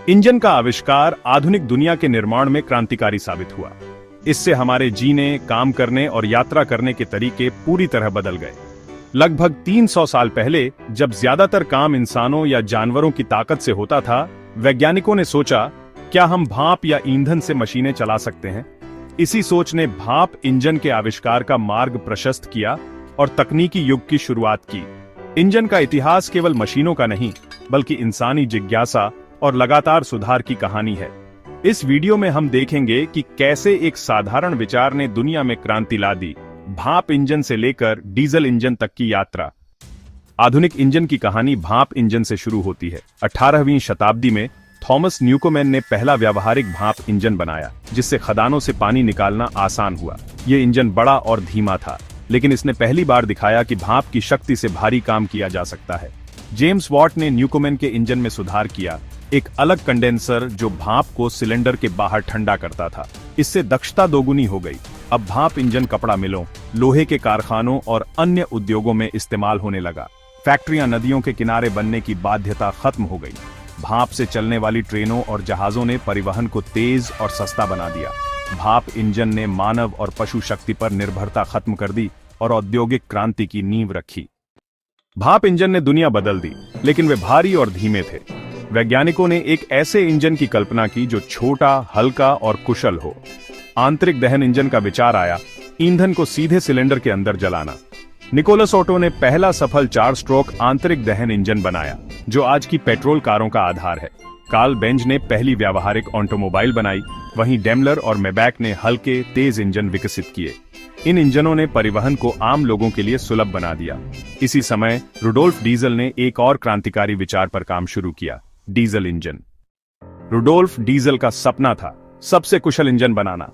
Engine का आविष्कार आधुनिक दुनिया के निर्माण में क्रांतिकारी साबित हुआ। इससे हमारे जीने, काम करने और यात्रा करने के तरीके पूरी तरह बदल गए। लगभग 300 साल पहले, जब ज्यादातर काम इंसानों या जानवरों की ताकत से होता था, वैज्ञानिकों ने सोचा, क्या हम भाप या ईंधन से मशीनें चला सकते हैं? इसी सोच ने भाप इंजन के आविष्कार का मार्ग प्रशस्त किया और तकनीकी युग की शुरुआत की। इंजन का इतिहास केवल मशीनों का नहीं, बल्कि इंसानी जिज्ञासा और लगातार सुधार की कहानी है। इस वीडियो में हम देखेंगे कि कैसे एक साधारण विचार ने दुनिया में क्रांति ला दी, भाप इंजन से लेकर डीजल इंजन तक की यात्रा। आधुनिक इंजन की कहानी भाप इंजन से शुरू होती है। 18वीं शताब्दी में थॉमस न्यूकोमेन ने पहला व्यावहारिक भाप इंजन बनाया, जिससे खदानों से पानी निकालना आसान हुआ। ये इंजन बड़ा और धीमा था, लेकिन इसने पहली बार दिखाया कि भाप की शक्ति से भारी काम किया जा सकता है। जेम्स वॉट ने न्यूकोमेन के इंजन में सुधार किया, एक अलग कंडेंसर जो भाप को सिलेंडर के बाहर ठंडा करता था। इससे दक्षता दोगुनी हो गई। अब भाप इंजन कपड़ा मिलों, लोहे के कारखानों और अन्य उद्योगों में इस्तेमाल होने लगा। फैक्ट्रियां नदियों के किनारे बनने की बाध्यता खत्म हो गई। भाप से चलने वाली ट्रेनों और जहाजों ने परिवहन को तेज और सस्ता बना दिया। भाप इंजन ने मानव और पशु शक्ति पर निर्भरता खत्म कर दी और औद्योगिक क्रांति की नींव रखी। भाप इंजन ने दुनिया बदल दी, लेकिन वे भारी और धीमे थे। वैज्ञानिकों ने एक ऐसे इंजन की कल्पना की जो छोटा, हल्का और कुशल हो। आंतरिक दहन इंजन का विचार आया, ईंधन को सीधे सिलेंडर के अंदर जलाना। निकोलस ओटो ने पहला सफल 4 स्ट्रोक आंतरिक दहन इंजन बनाया, जो आज की पेट्रोल कारों का आधार है। कार्ल बेंज ने पहली व्यावहारिक ऑटोमोबाइल बनाई, वहीं डेमलर और मेबैक ने हल्के, तेज इंजन विकसित किए। इन इंजनों ने परिवहन को आम लोगों के लिए सुलभ बना दिया। इसी समय रुडोल्फ डीजल ने एक और क्रांतिकारी विचार पर काम शुरू किया, डीजल इंजन। रुडोल्फ डीजल का सपना था सबसे कुशल इंजन बनाना।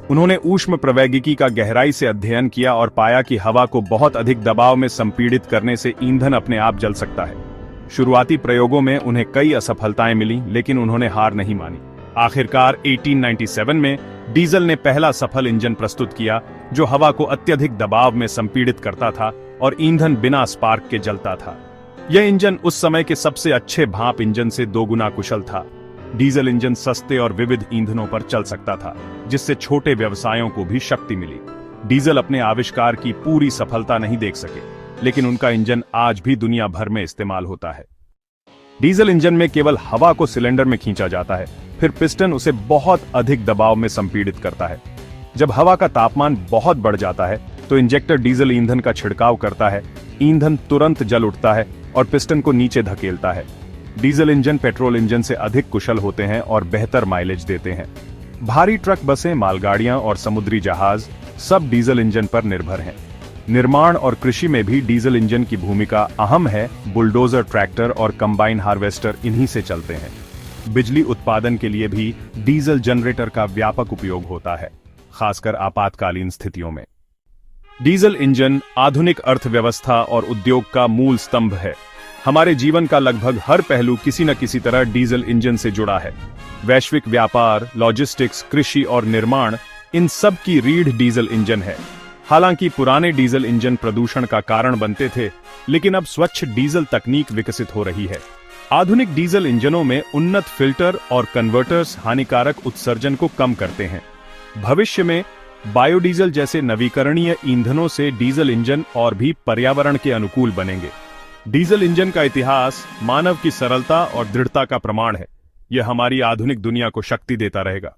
उन्होंने ऊष्म प्रवैगिकी का गहराई से अध्ययन किया और पाया कि हवा को बहुत अधिक दबाव में संपीड़ित करने से ईंधन अपने आप जल सकता है। शुरुआती प्रयोगों में उन्हें कई असफलताएं मिली, लेकिन उन्होंने हार नहीं मानी। आखिरकार 1897 में डीजल ने पहला सफल इंजन प्रस्तुत किया, जो हवा को अत्यधिक दबाव में संपीड़ित करता था और ईंधन बिना स्पार्क के जलता था। यह इंजन उस समय के सबसे अच्छे भाप इंजन से 2 गुना कुशल था। डीजल इंजन सस्ते और विविध ईंधनों पर चल सकता था, जिससे छोटे व्यवसायों को भी शक्ति मिली। डीजल अपने आविष्कार की पूरी सफलता नहीं देख सके, लेकिन उनका इंजन आज भी दुनिया भर में इस्तेमाल होता है। डीजल इंजन में केवल हवा को सिलेंडर में खींचा जाता है, फिर पिस्टन उसे बहुत अधिक दबाव में संपीड़ित करता है। जब हवा का तापमान बहुत बढ़ जाता है, तो इंजेक्टर डीजल ईंधन का छिड़काव करता है। ईंधन तुरंत जल उठता है और पिस्टन को नीचे धकेलता है। डीजल इंजन पेट्रोल इंजन से अधिक कुशल होते हैं और बेहतर माइलेज देते हैं। भारी ट्रक, बसें, मालगाड़ियां और समुद्री जहाज सब डीजल इंजन पर निर्भर हैं। निर्माण और कृषि में भी डीजल इंजन की भूमिका अहम है। बुलडोजर, ट्रैक्टर और कंबाइन हार्वेस्टर इन्हीं से चलते हैं। बिजली उत्पादन के लिए भी डीजल जनरेटर का व्यापक उपयोग होता है, खासकर आपातकालीन स्थितियों में। डीजल इंजन आधुनिक अर्थव्यवस्था और उद्योग का मूल स्तंभ है। हमारे जीवन का लगभग हर पहलू किसी न किसी तरह डीजल इंजन से जुड़ा है। वैश्विक व्यापार, लॉजिस्टिक्स, कृषि और निर्माण, इन सब की रीढ़ डीजल इंजन है। हालांकि पुराने डीजल इंजन प्रदूषण का कारण बनते थे, लेकिन अब स्वच्छ डीजल तकनीक विकसित हो रही है। आधुनिक डीजल इंजनों में उन्नत फिल्टर और कन्वर्टर्स हानिकारक उत्सर्जन को कम करते हैं। भविष्य में बायोडीजल जैसे नवीकरणीय ईंधनों से डीजल इंजन और भी पर्यावरण के अनुकूल बनेंगे। डीजल इंजन का इतिहास मानव की सरलता और दृढ़ता का प्रमाण है। यह हमारी आधुनिक दुनिया को शक्ति देता रहेगा।